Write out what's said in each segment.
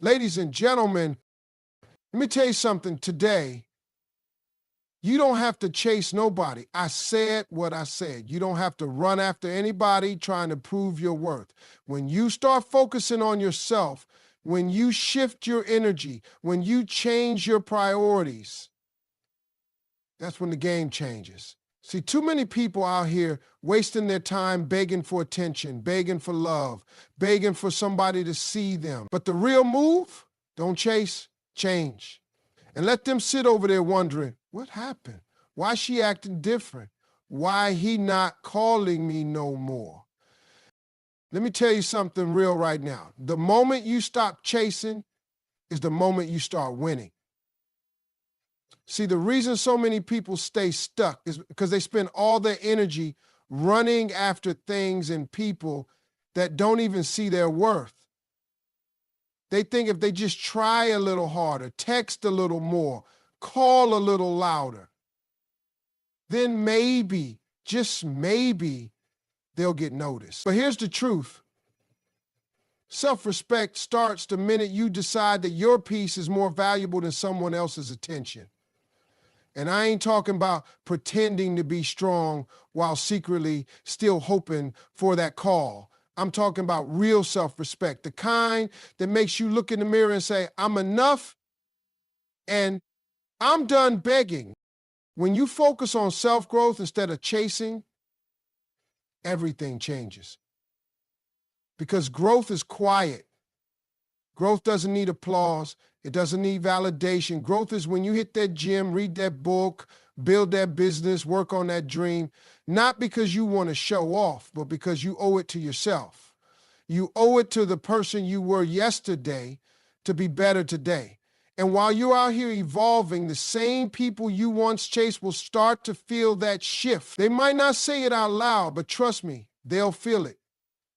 Ladies and gentlemen, let me tell you something today. You don't have to chase nobody. I said what I said. You don't have to run after anybody trying to prove your worth. When you start focusing on yourself, when you shift your energy, when you change your priorities, that's when the game changes. See, too many people out here wasting their time begging for attention, begging for love, begging for somebody to see them. But the real move, don't chase, change. And let them sit over there wondering, what happened? Why she acting different? Why he not calling me no more? Let me tell you something real right now. The moment you stop chasing is the moment you start winning. See, the reason so many people stay stuck is because they spend all their energy running after things and people that don't even see their worth. They think if they just try a little harder, text a little more, call a little louder, then maybe, just maybe, they'll get noticed. But here's the truth. Self-respect starts the minute you decide that your peace is more valuable than someone else's attention. And I ain't talking about pretending to be strong while secretly still hoping for that call. I'm talking about real self-respect, the kind that makes you look in the mirror and say, I'm enough and I'm done begging. When you focus on self-growth instead of chasing, everything changes. Because growth is quiet. Growth doesn't need applause. It doesn't need validation. Growth is when you hit that gym, read that book, build that business, work on that dream, not because you want to show off, but because you owe it to yourself. You owe it to the person you were yesterday to be better today. And while you're out here evolving, the same people you once chased will start to feel that shift. They might not say it out loud, but trust me, they'll feel it.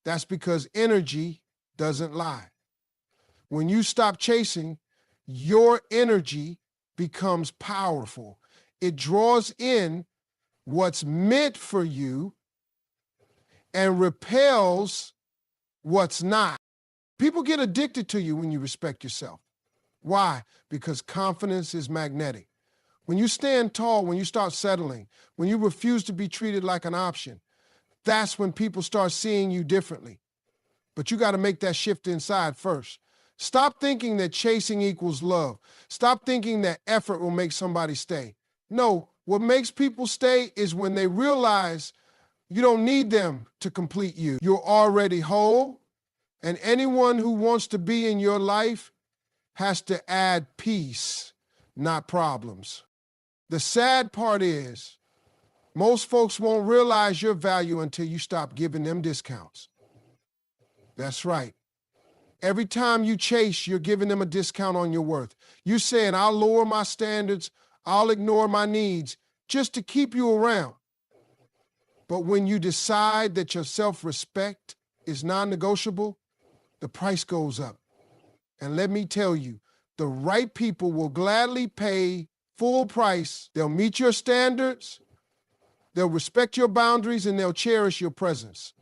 That's because energy doesn't lie. When you stop chasing, your energy becomes powerful. It draws in what's meant for you and repels what's not. People get addicted to you when you respect yourself. Why? Because confidence is magnetic. When you stand tall, when you start settling, when you refuse to be treated like an option, that's when people start seeing you differently. But you got to make that shift inside first. Stop thinking that chasing equals love. Stop thinking that effort will make somebody stay. No, what makes people stay is when they realize you don't need them to complete you. You're already whole, and anyone who wants to be in your life has to add peace, not problems. The sad part is, most folks won't realize your value until you stop giving them discounts. That's right. Every time you chase, you're giving them a discount on your worth. You're saying, I'll lower my standards, I'll ignore my needs just to keep you around. But when you decide that your self-respect is non-negotiable, the price goes up. And let me tell you, the right people will gladly pay full price. They'll meet your standards, they'll respect your boundaries, and they'll cherish your presence.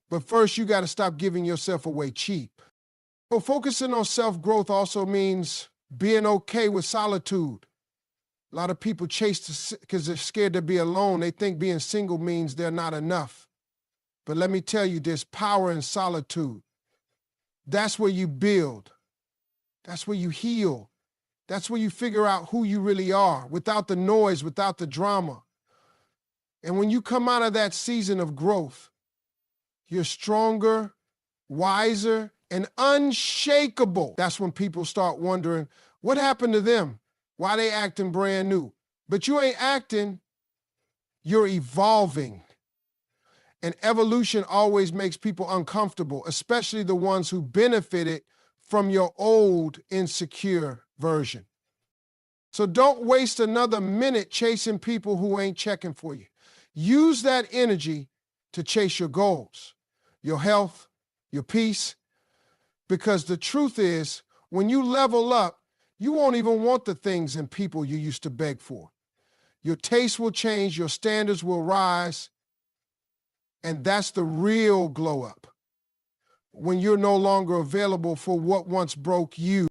But first, you got to stop giving yourself away cheap. So focusing on self-growth also means being okay with solitude. A lot of people chase because they're scared to be alone. They think being single means they're not enough. But let me tell you, there's power in solitude. That's where you build. That's where you heal. That's where you figure out who you really are, without the noise, without the drama. And when you come out of that season of growth, you're stronger, wiser, and unshakable. That's when people start wondering, what happened to them? Why they acting brand new? But you ain't acting, you're evolving. And evolution always makes people uncomfortable, especially the ones who benefited from your old insecure version. So don't waste another minute chasing people who ain't checking for you. Use that energy to chase your goals, your health, your peace, because the truth is, when you level up, you won't even want the things and people you used to beg for. Your taste will change, your standards will rise, and that's the real glow up. when you're no longer available for what once broke you.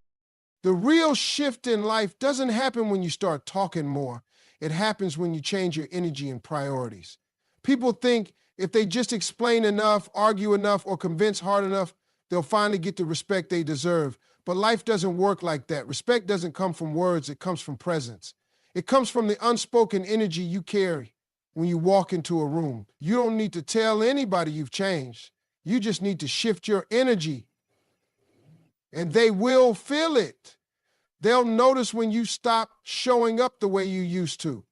The real shift in life doesn't happen when you start talking more. It happens when you change your energy and priorities. People think if they just explain enough, argue enough, or convince hard enough, they'll finally get the respect they deserve. But life doesn't work like that. Respect doesn't come from words, it comes from presence. It comes from the unspoken energy you carry when you walk into a room. You don't need to tell anybody you've changed. You just need to shift your energy, and they will feel it. They'll notice when you stop showing up the way you used to,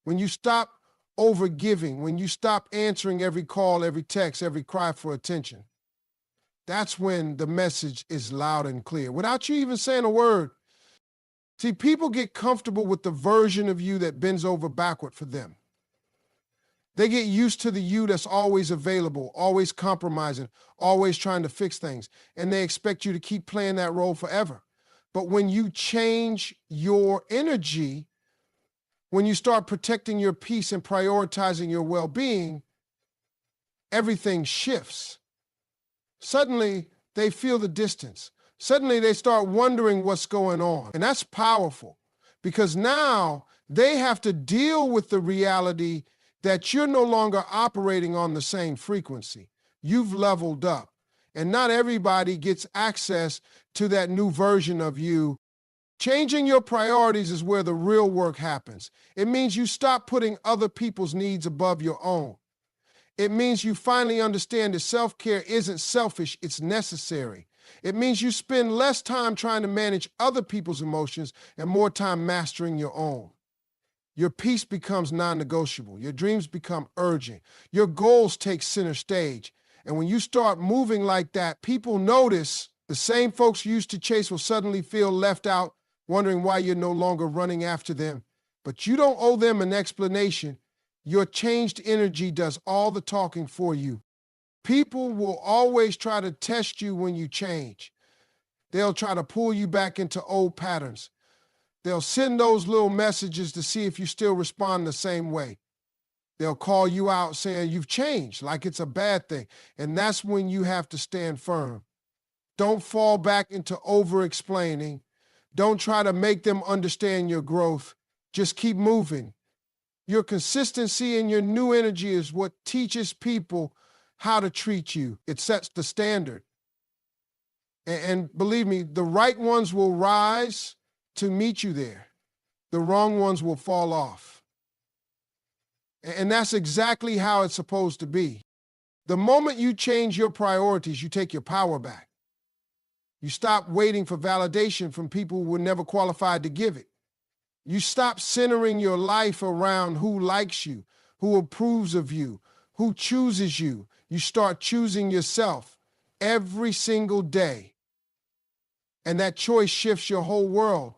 when you stop overgiving, when you stop answering every call, every text, every cry for attention. That's when the message is loud and clear, without you even saying a word. See, people get comfortable with the version of you that bends over backward for them. They get used to the you that's always available, always compromising, always trying to fix things, and they expect you to keep playing that role forever. But when you change your energy, when you start protecting your peace and prioritizing your well-being, everything shifts. Suddenly, they feel the distance. Suddenly, they start wondering what's going on. And that's powerful, because now they have to deal with the reality that you're no longer operating on the same frequency. You've leveled up. And not everybody gets access to that new version of you. Changing your priorities is where the real work happens. It means you stop putting other people's needs above your own. It means you finally understand that self-care isn't selfish, it's necessary. It means you spend less time trying to manage other people's emotions and more time mastering your own. Your peace becomes non-negotiable. Your dreams become urgent. Your goals take center stage. And when you start moving like that, people notice. The same folks you used to chase will suddenly feel left out, wondering why you're no longer running after them. But you don't owe them an explanation. Your changed energy does all the talking for you. People will always try to test you when you change. They'll try to pull you back into old patterns. They'll send those little messages to see if you still respond the same way. They'll call you out saying you've changed, like it's a bad thing. And that's when you have to stand firm. Don't fall back into over-explaining. Don't try to make them understand your growth. Just keep moving. Your consistency and your new energy is what teaches people how to treat you. It sets the standard. And believe me, the right ones will rise to meet you there. The wrong ones will fall off. And that's exactly how it's supposed to be. The moment you change your priorities, you take your power back. You stop waiting for validation from people who were never qualified to give it. You stop centering your life around who likes you, who approves of you, who chooses you. You start choosing yourself every single day. And that choice shifts your whole world.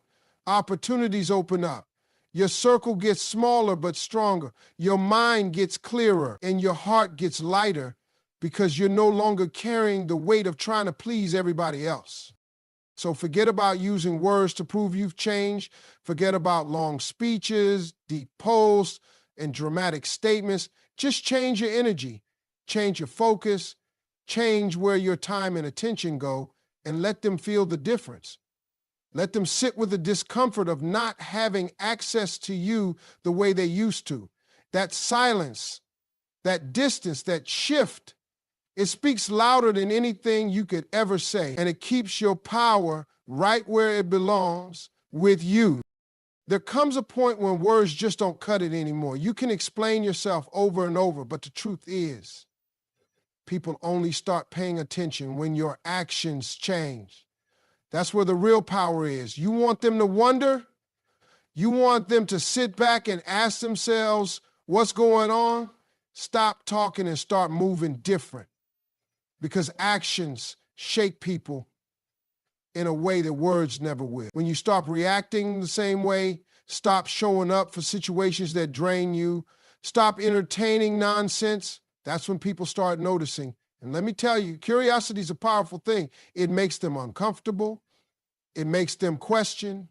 Opportunities open up. Your circle gets smaller but stronger. Your mind gets clearer and your heart gets lighter because you're no longer carrying the weight of trying to please everybody else. So forget about using words to prove you've changed. Forget about long speeches, deep posts, and dramatic statements. Just change your energy, change your focus, change where your time and attention go, and let them feel the difference. Let them sit with the discomfort of not having access to you the way they used to. That silence, that distance, that shift, it speaks louder than anything you could ever say, and it keeps your power right where it belongs, with you. There comes a point when words just don't cut it anymore. You can explain yourself over and over, but the truth is, people only start paying attention when your actions change. That's where the real power is. You want them to wonder? You want them to sit back and ask themselves what's going on? Stop talking and start moving different. Because actions shake people in a way that words never will. When you stop reacting the same way, stop showing up for situations that drain you, stop entertaining nonsense, that's when people start noticing. And let me tell you, curiosity is a powerful thing. It makes them uncomfortable. It makes them question.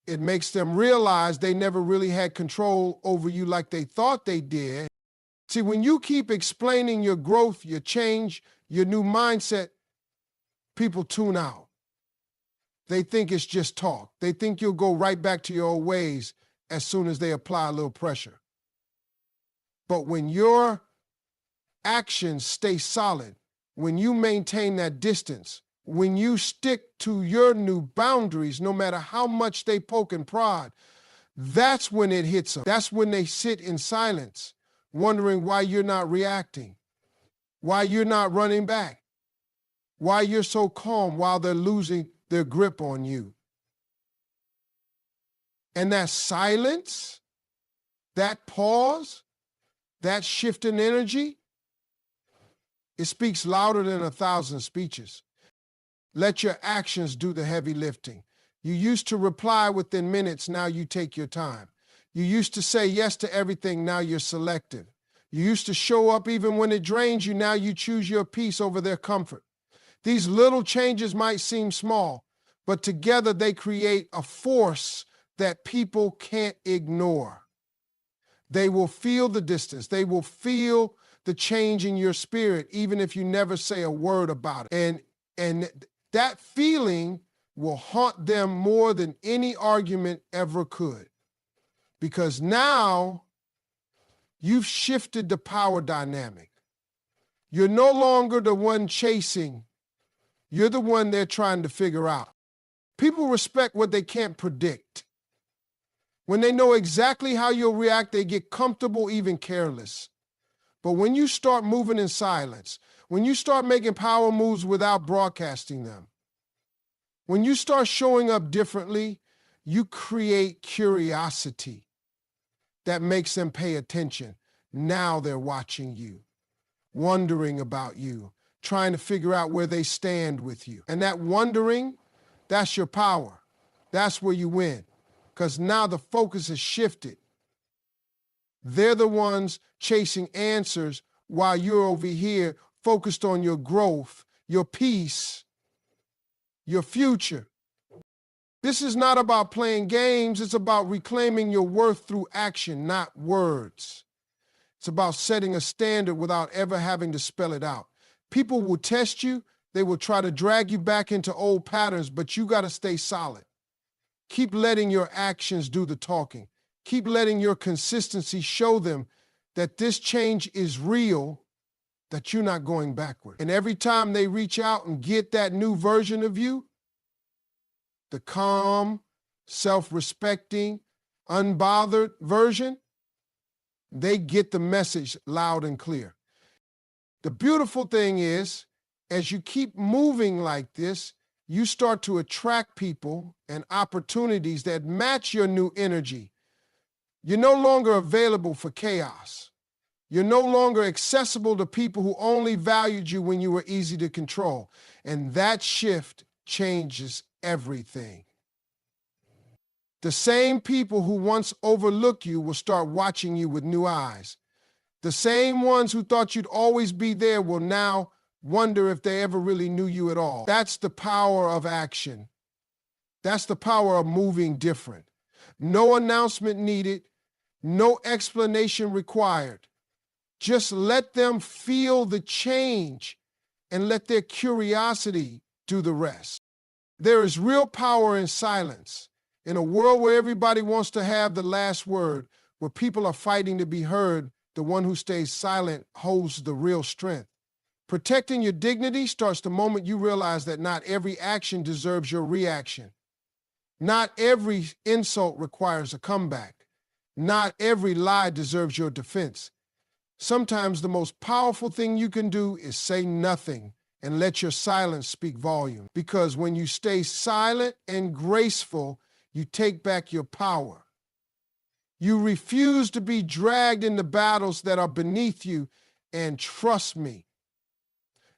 It makes them realize they never really had control over you like they thought they did. See, when you keep explaining your growth, your change, your new mindset, people tune out. They think it's just talk. They think you'll go right back to your old ways as soon as they apply a little pressure. But when your actions stay solid, when you maintain that distance, when you stick to your new boundaries, no matter how much they poke and prod, that's when it hits them. That's when they sit in silence, wondering why you're not reacting, why you're not running back, why you're so calm while they're losing their grip on you. And that silence, that pause, that shift in energy, it speaks louder than 1,000 speeches. Let your actions do the heavy lifting. You used to reply within minutes, now you take your time. You used to say yes to everything, now you're selective. You used to show up even when it drains you, now you choose your peace over their comfort. These little changes might seem small, but together they create a force that people can't ignore. They will feel the distance. They will feel the change in your spirit, even if you never say a word about it. And that feeling will haunt them more than any argument ever could. Because now you've shifted the power dynamic. You're no longer the one chasing. You're the one they're trying to figure out. People respect what they can't predict. When they know exactly how you'll react, they get comfortable, even careless. But when you start moving in silence, when you start making power moves without broadcasting them, when you start showing up differently, you create curiosity that makes them pay attention. Now they're watching you, wondering about you, trying to figure out where they stand with you. And that wondering, that's your power. That's where you win. Because now the focus has shifted. They're the ones chasing answers while you're over here focused on your growth, your peace, your future. This is not about playing games. It's about reclaiming your worth through action, not words. It's about setting a standard without ever having to spell it out. People will test you. They will try to drag you back into old patterns, but you got to stay solid. Keep letting your actions do the talking. Keep letting your consistency show them that this change is real, that you're not going backward. And every time they reach out and get that new version of you, the calm, self-respecting, unbothered version, they get the message loud and clear. The beautiful thing is, as you keep moving like this, you start to attract people and opportunities that match your new energy. You're no longer available for chaos. You're no longer accessible to people who only valued you when you were easy to control. And that shift changes everything. The same people who once overlooked you will start watching you with new eyes. The same ones who thought you'd always be there will now wonder if they ever really knew you at all. That's the power of action. That's the power of moving different. No announcement needed, no explanation required. Just let them feel the change and let their curiosity do the rest. There is real power in silence. In a world where everybody wants to have the last word, where people are fighting to be heard, the one who stays silent holds the real strength. Protecting your dignity starts the moment you realize that not every action deserves your reaction. Not every insult requires a comeback. Not every lie deserves your defense. Sometimes the most powerful thing you can do is say nothing and let your silence speak volume. Because when you stay silent and graceful, you take back your power. You refuse to be dragged into battles that are beneath you, and trust me,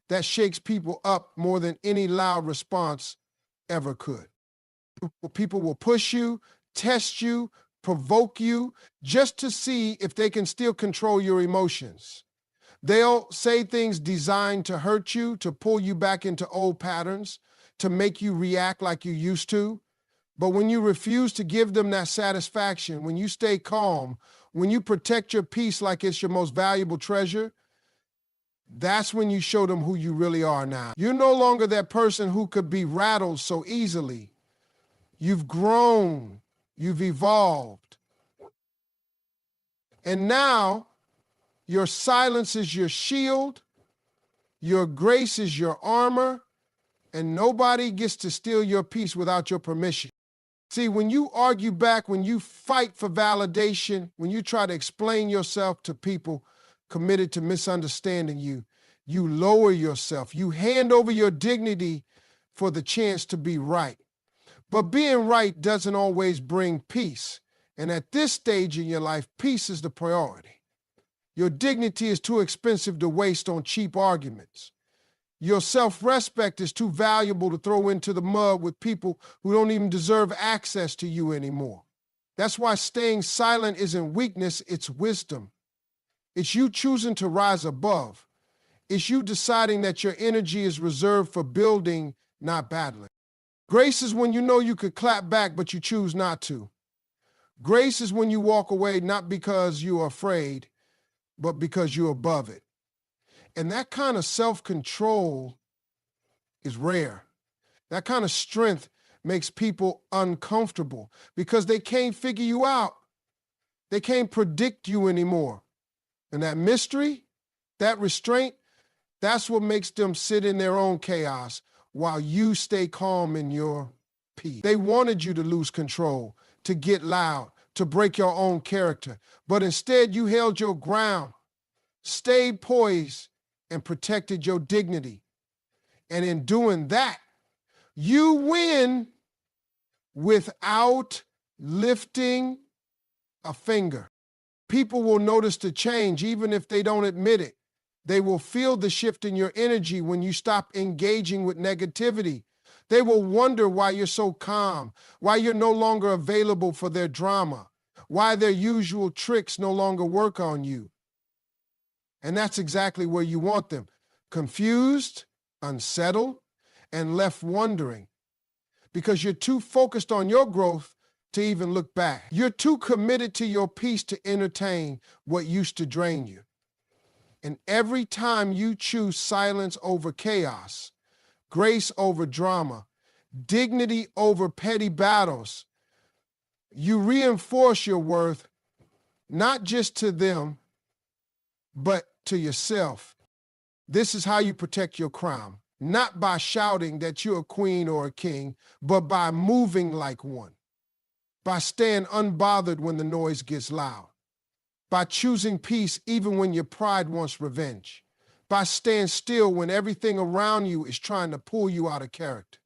that shakes people up more than any loud response ever could. People will push you, test you, provoke you, just to see if they can still control your emotions. They'll say things designed to hurt you, to pull you back into old patterns, to make you react like you used to. But when you refuse to give them that satisfaction, when you stay calm, when you protect your peace like it's your most valuable treasure, That's when you show them who you really are now. You're no longer that person who could be rattled so easily. You've grown. You've evolved. And now, your silence is your shield, your grace is your armor, and nobody gets to steal your peace without your permission. See, when you argue back, when you fight for validation, when you try to explain yourself to people committed to misunderstanding you, you lower yourself. You hand over your dignity for the chance to be right. But being right doesn't always bring peace. And at this stage in your life, peace is the priority. Your dignity is too expensive to waste on cheap arguments. Your self-respect is too valuable to throw into the mud with people who don't even deserve access to you anymore. That's why staying silent isn't weakness, it's wisdom. It's you choosing to rise above. It's you deciding that your energy is reserved for building, not battling. Grace is when you know you could clap back, but you choose not to. Grace is when you walk away not because you're afraid, but because you're above it. And that kind of self-control is rare. That kind of strength makes people uncomfortable because they can't figure you out. They can't predict you anymore. And that mystery, that restraint, that's what makes them sit in their own chaos while you stay calm in your peace. They wanted you to lose control, to get loud, to break your own character. But instead, you held your ground, stayed poised, and protected your dignity. And in doing that, you win without lifting a finger. People will notice the change even if they don't admit it. They will feel the shift in your energy when you stop engaging with negativity. They will wonder why you're so calm, why you're no longer available for their drama, why their usual tricks no longer work on you. And that's exactly where you want them, confused, unsettled, and left wondering, because you're too focused on your growth to even look back. You're too committed to your peace to entertain what used to drain you. And every time you choose silence over chaos, grace over drama, dignity over petty battles, you reinforce your worth not just to them, but to yourself. This is how you protect your crown, not by shouting that you're a queen or a king, but by moving like one, by staying unbothered when the noise gets loud, by choosing peace even when your pride wants revenge, by staying still when everything around you is trying to pull you out of character.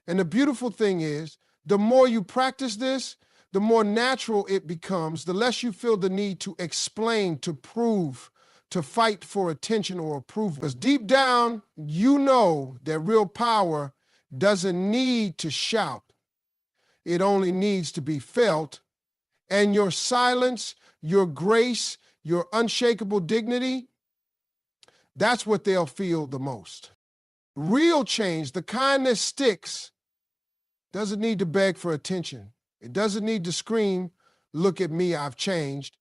And the beautiful thing is, the more you practice this, the more natural it becomes, the less you feel the need to explain, to prove, to fight for attention or approval. Because deep down, you know that real power doesn't need to shout. It only needs to be felt. And your silence, your grace, your unshakable dignity, that's what they'll feel the most. Real change, the kind that sticks, doesn't need to beg for attention. It doesn't need to scream, "Look at me, I've changed,"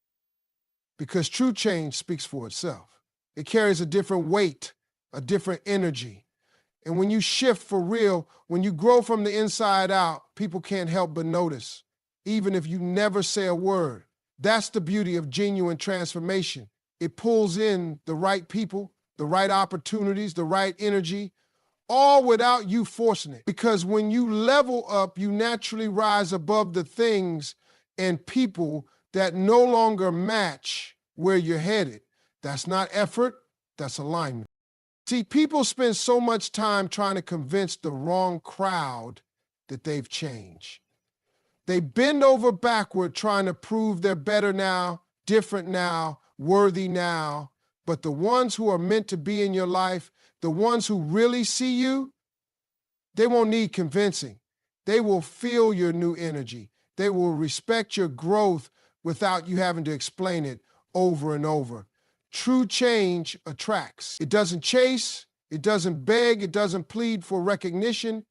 because true change speaks for itself. It carries a different weight, a different energy. And when you shift for real, when you grow from the inside out, people can't help but notice, even if you never say a word. That's the beauty of genuine transformation. It pulls in the right people, the right opportunities, the right energy, all without you forcing it. Because when you level up, you naturally rise above the things and people that no longer match where you're headed. That's not effort, that's alignment. See, people spend so much time trying to convince the wrong crowd that they've changed. They bend over backward trying to prove they're better now, different now, worthy now. But the ones who are meant to be in your life, the ones who really see you, they won't need convincing. They will feel your new energy. They will respect your growth without you having to explain it over and over. True change attracts. It doesn't chase, it doesn't beg, it doesn't plead for recognition.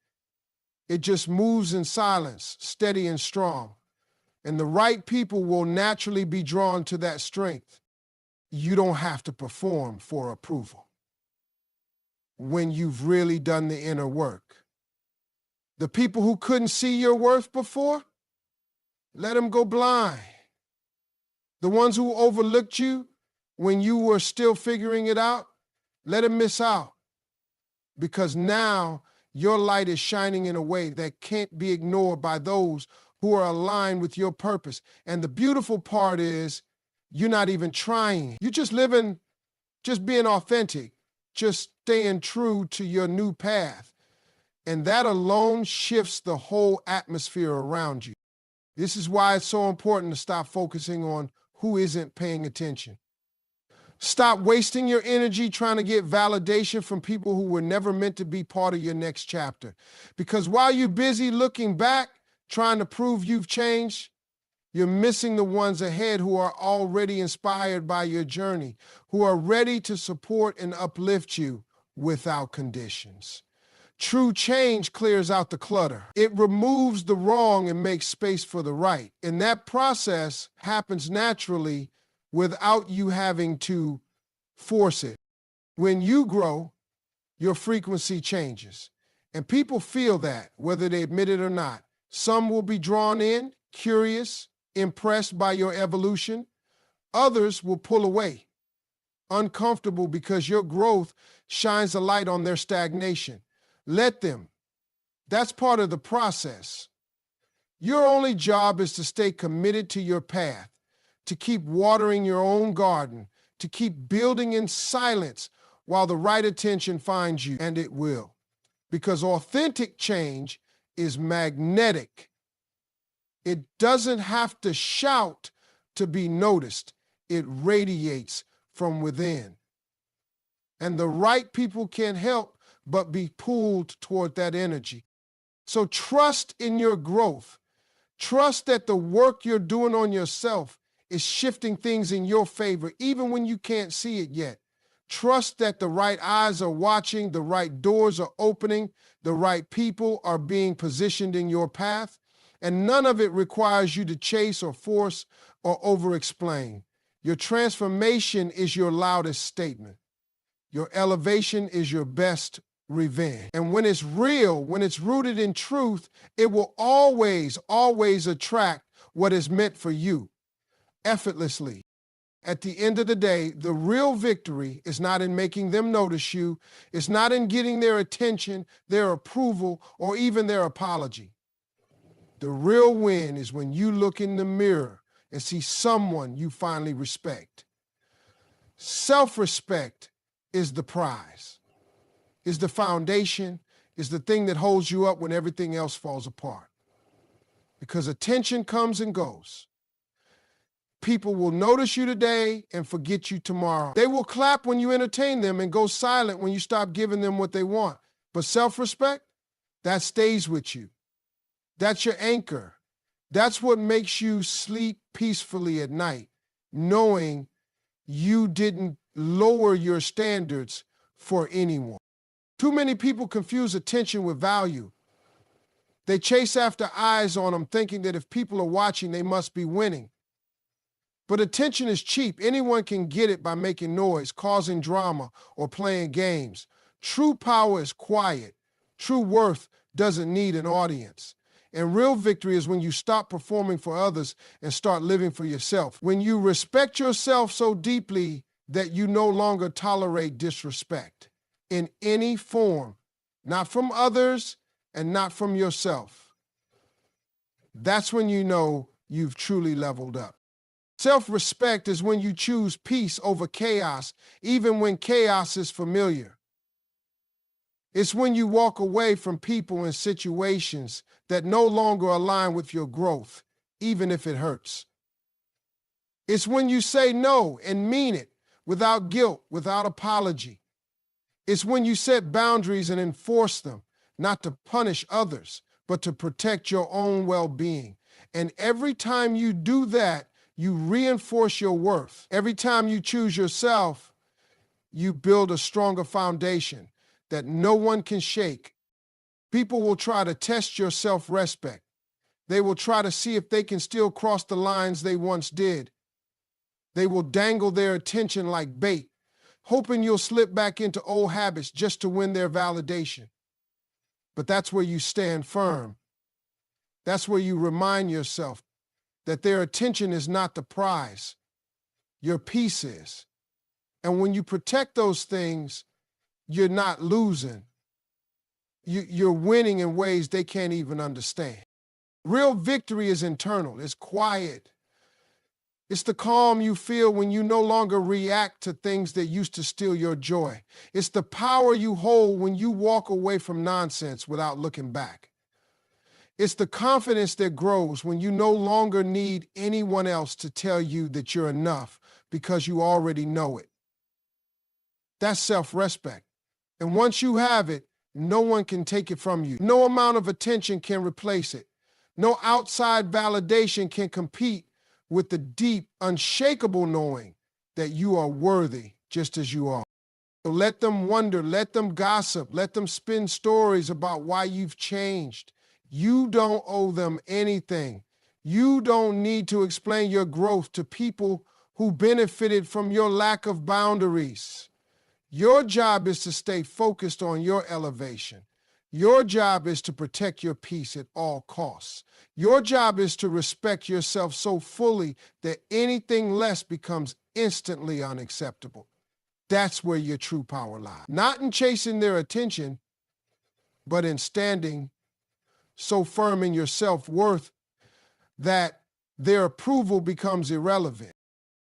It just moves in silence, steady and strong. And the right people will naturally be drawn to that strength. You don't have to perform for approval. when you've really done the inner work. The people who couldn't see your worth before, let them go blind. The ones who overlooked you when you were still figuring it out, let them miss out. Because now your light is shining in a way that can't be ignored by those who are aligned with your purpose. And the beautiful part is you're not even trying. You're just living, just being authentic, just staying true to your new path. And that alone shifts the whole atmosphere around you. This is why it's so important to stop focusing on who isn't paying attention. Stop wasting your energy trying to get validation from people who were never meant to be part of your next chapter. Because while you're busy looking back, trying to prove you've changed, you're missing the ones ahead who are already inspired by your journey, who are ready to support and uplift you without conditions. True change clears out the clutter. It removes the wrong and makes space for the right. And that process happens naturally without you having to force it. When you grow, your frequency changes. And people feel that, whether they admit it or not. Some will be drawn in, curious, impressed by your evolution. Others will pull away, uncomfortable because your growth shines a light on their stagnation. Let them. That's part of the process. Your only job is to stay committed to your path, to keep watering your own garden, to keep building in silence while the right attention finds you, and it will. Because authentic change is magnetic. It doesn't have to shout to be noticed. It radiates from within. And the right people can't help but be pulled toward that energy. So trust in your growth. Trust that the work you're doing on yourself is shifting things in your favor, even when you can't see it yet. Trust that the right eyes are watching, the right doors are opening, the right people are being positioned in your path, and none of it requires you to chase or force or over-explain. Your transformation is your loudest statement. Your elevation is your best revenge. And when it's real, when it's rooted in truth, it will always, always attract what is meant for you, effortlessly. At the end of the day, the real victory is not in making them notice you. It's not in getting their attention, their approval, or even their apology. The real win is when you look in the mirror and see someone you finally respect. Self-respect is the prize, is the foundation, is the thing that holds you up when everything else falls apart. Because attention comes and goes. People will notice you today and forget you tomorrow. They will clap when you entertain them and go silent when you stop giving them what they want. But self-respect, that stays with you. That's your anchor. That's what makes you sleep peacefully at night, knowing you didn't lower your standards for anyone. Too many people confuse attention with value. They chase after eyes on them, thinking that if people are watching, they must be winning. But attention is cheap. Anyone can get it by making noise, causing drama, or playing games. True power is quiet. True worth doesn't need an audience. And real victory is when you stop performing for others and start living for yourself. When you respect yourself so deeply that you no longer tolerate disrespect in any form, not from others and not from yourself. That's when you know you've truly leveled up. Self-respect is when you choose peace over chaos, even when chaos is familiar. It's when you walk away from people and situations that no longer align with your growth, even if it hurts. It's when you say no and mean it without guilt, without apology. It's when you set boundaries and enforce them, not to punish others, but to protect your own well-being. And every time you do that, you reinforce your worth. Every time you choose yourself, you build a stronger foundation that no one can shake. People will try to test your self-respect. They will try to see if they can still cross the lines they once did. They will dangle their attention like bait, hoping you'll slip back into old habits just to win their validation. But that's where you stand firm. That's where you remind yourself that their attention is not the prize. Your peace is. And when you protect those things, you're not losing. You're winning in ways they can't even understand. Real victory is internal. It's quiet. It's the calm you feel when you no longer react to things that used to steal your joy. It's the power you hold when you walk away from nonsense without looking back. It's the confidence that grows when you no longer need anyone else to tell you that you're enough because you already know it. That's self-respect. And once you have it, no one can take it from you. No amount of attention can replace it. No outside validation can compete with the deep, unshakable knowing that you are worthy just as you are. So let them wonder, let them gossip, let them spin stories about why you've changed. You don't owe them anything. You don't need to explain your growth to people who benefited from your lack of boundaries. Your job is to stay focused on your elevation. Your job is to protect your peace at all costs. Your job is to respect yourself so fully that anything less becomes instantly unacceptable. That's where your true power lies. Not in chasing their attention, but in standing so firm in your self-worth that their approval becomes irrelevant.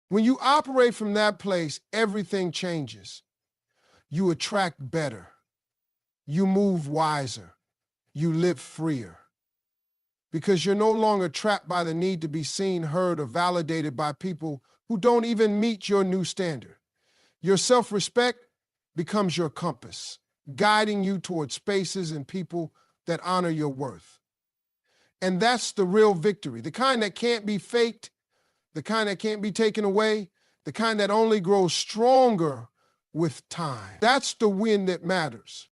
When you operate from that place, everything changes. You attract better. You move wiser. You live freer. Because you're no longer trapped by the need to be seen, heard, or validated by people who don't even meet your new standard. Your self-respect becomes your compass, guiding you toward spaces and people that honor your worth. And that's the real victory, the kind that can't be faked, the kind that can't be taken away, the kind that only grows stronger with time. That's the win that matters.